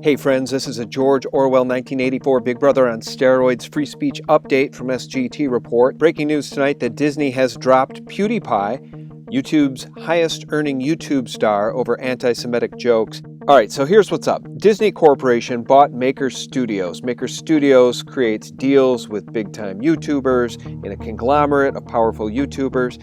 Hey friends, this is a George Orwell 1984 Big Brother on steroids free speech update from SGTReport. Breaking news tonight that Disney has dropped PewDiePie, YouTube's highest earning YouTube star, over anti-Semitic jokes. Alright, so here's what's up. Disney Corporation bought Maker Studios. Maker Studios creates deals with big-time YouTubers in a conglomerate of powerful YouTubers.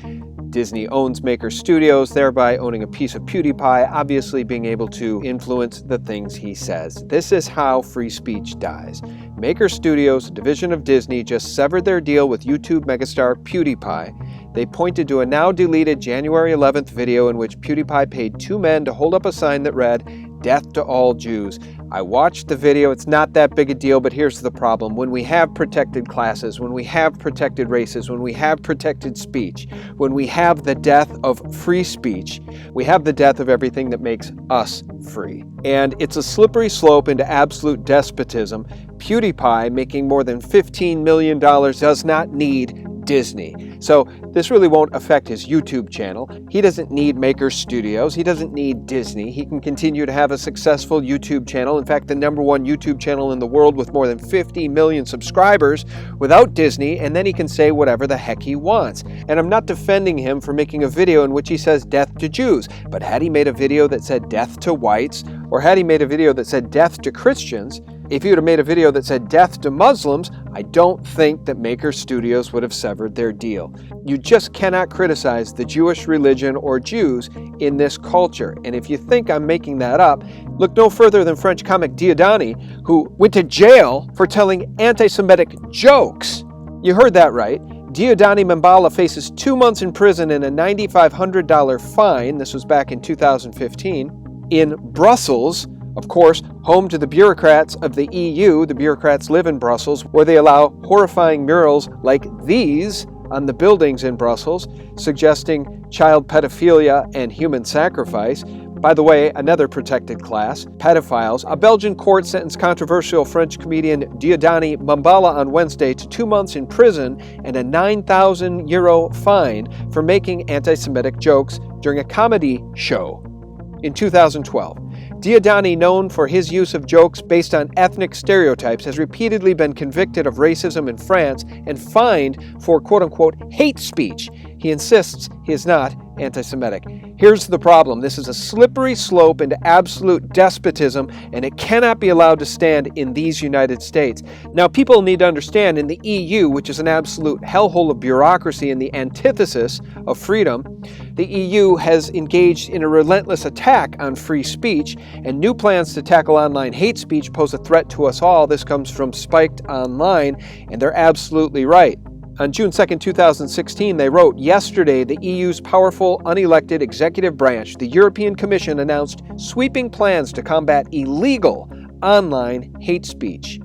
Disney owns Maker Studios, thereby owning a piece of PewDiePie, obviously being able to influence the things he says. This is how free speech dies. Maker Studios, a division of Disney, just severed their deal with YouTube megastar PewDiePie. They pointed to a now-deleted January 11th video in which PewDiePie paid two men to hold up a sign that read, "Death to all Jews." I watched the video. It's not that big a deal, but here's the problem. When we have protected classes, when we have protected races, when we have protected speech, when we have the death of free speech, we have the death of everything that makes us free. And it's a slippery slope into absolute despotism. PewDiePie, making more than $15 million, does not need Disney. So this really won't affect his YouTube channel. He doesn't need Maker Studios. He doesn't need Disney. He can continue to have a successful YouTube channel. In fact, the #1 YouTube channel in the world with more than 50 million subscribers without Disney, and then he can say whatever the heck he wants. And I'm not defending him for making a video in which he says death to Jews, but had he made a video that said death to whites, or had he made a video that said death to Christians, if he would have made a video that said death to Muslims, I don't think that Maker Studios would have severed their deal. You just cannot criticize the Jewish religion or Jews in this culture. And if you think I'm making that up, look no further than French comic Diodani, who went to jail for telling anti-Semitic jokes. You heard that right. Diodani Mbala faces 2 months in prison and a $9,500 fine. This was back in 2015. In Brussels, of course, home to the bureaucrats of the EU. The bureaucrats live in Brussels, where they allow horrifying murals like these on the buildings in Brussels, suggesting child pedophilia and human sacrifice. By the way, another protected class, pedophiles. A Belgian court sentenced controversial French comedian Diodani Mbala on Wednesday to 2 months in prison and a €9,000 fine for making anti-Semitic jokes during a comedy show in 2012. Diodani, known for his use of jokes based on ethnic stereotypes, has repeatedly been convicted of racism in France and fined for quote-unquote hate speech. He insists he is not anti-Semitic. Here's the problem. This is a slippery slope into absolute despotism, and it cannot be allowed to stand in these United States. Now, people need to understand, in the EU, which is an absolute hellhole of bureaucracy and the antithesis of freedom, the EU has engaged in a relentless attack on free speech, and new plans to tackle online hate speech pose a threat to us all. This comes from Spiked Online, and they're absolutely right. On June 2, 2016, they wrote, "Yesterday, the EU's powerful, unelected executive branch, the European Commission, announced sweeping plans to combat illegal online hate speech.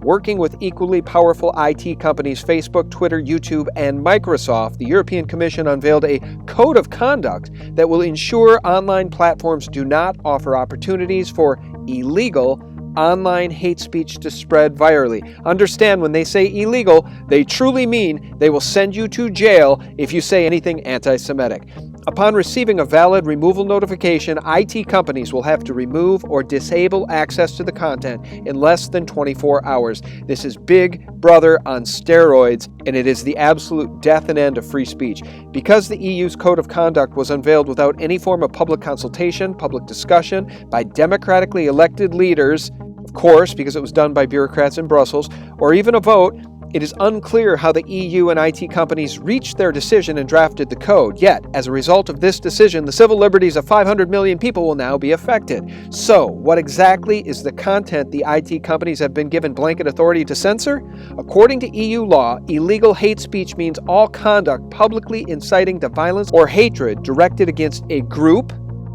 Working with equally powerful IT companies Facebook, Twitter, YouTube, and Microsoft, the European Commission unveiled a code of conduct that will ensure online platforms do not offer opportunities for illegal online hate speech to spread virally." Understand, when they say illegal, they truly mean they will send you to jail if you say anything anti-Semitic. Upon receiving a valid removal notification, IT companies will have to remove or disable access to the content in less than 24 hours. This is Big Brother on steroids, and it is the absolute death and end of free speech. Because the EU's Code of Conduct was unveiled without any form of public consultation, public discussion, by democratically elected leaders, of course, because it was done by bureaucrats in Brussels, or even a vote, it is unclear how the EU and IT companies reached their decision and drafted the code. Yet, as a result of this decision, the civil liberties of 500 million people will now be affected. So, what exactly is the content the IT companies have been given blanket authority to censor? According to EU law, illegal hate speech means all conduct publicly inciting to violence or hatred directed against a group,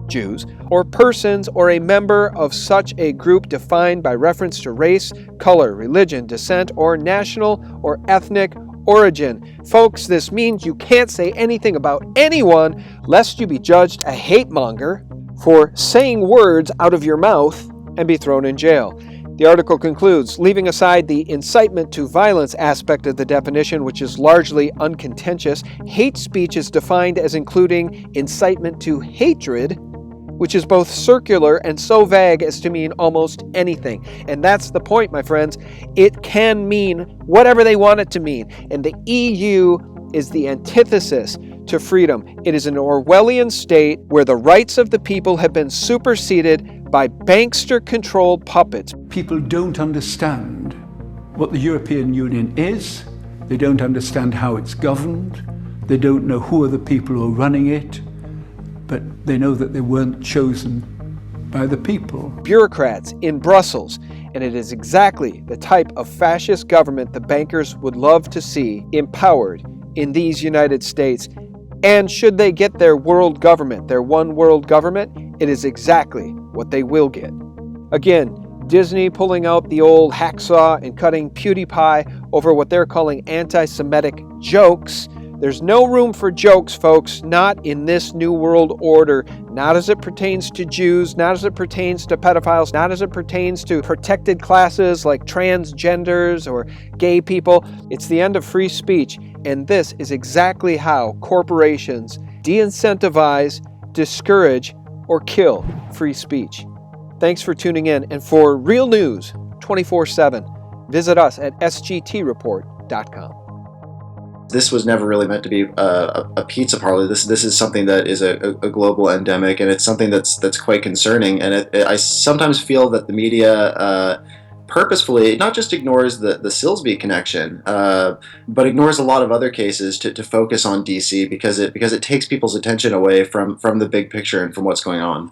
Jews, or persons or a member of such a group defined by reference to race, color, religion, descent, or national or ethnic origin. Folks, this means you can't say anything about anyone lest you be judged a hate monger for saying words out of your mouth and be thrown in jail. The article concludes, leaving aside the incitement to violence aspect of the definition, which is largely uncontentious, hate speech is defined as including incitement to hatred which is both circular and so vague as to mean almost anything. And that's the point, my friends. It can mean whatever they want it to mean. And the EU is the antithesis to freedom. It is an Orwellian state where the rights of the people have been superseded by bankster-controlled puppets. People don't understand what the European Union is. They don't understand how it's governed. They don't know who are the people who are running it. But they know that they weren't chosen by the people. Bureaucrats in Brussels, and it is exactly the type of fascist government the bankers would love to see empowered in these United States. And should they get their world government, their one world government, it is exactly what they will get. Again, Disney pulling out the old hacksaw and cutting PewDiePie over what they're calling anti-Semitic jokes. There's no room for jokes, folks, not in this new world order, not as it pertains to Jews, not as it pertains to pedophiles, not as it pertains to protected classes like transgenders or gay people. It's the end of free speech, and this is exactly how corporations de-incentivize, discourage, or kill free speech. Thanks for tuning in, and for real news 24/7, visit us at SGTReport.com. This was never really meant to be a pizza parlor. This is something that is a global endemic, and it's something that's quite concerning. And I sometimes feel that the media purposefully not just ignores the Silsby connection, but ignores a lot of other cases to focus on DC because it takes people's attention away from the big picture and from what's going on.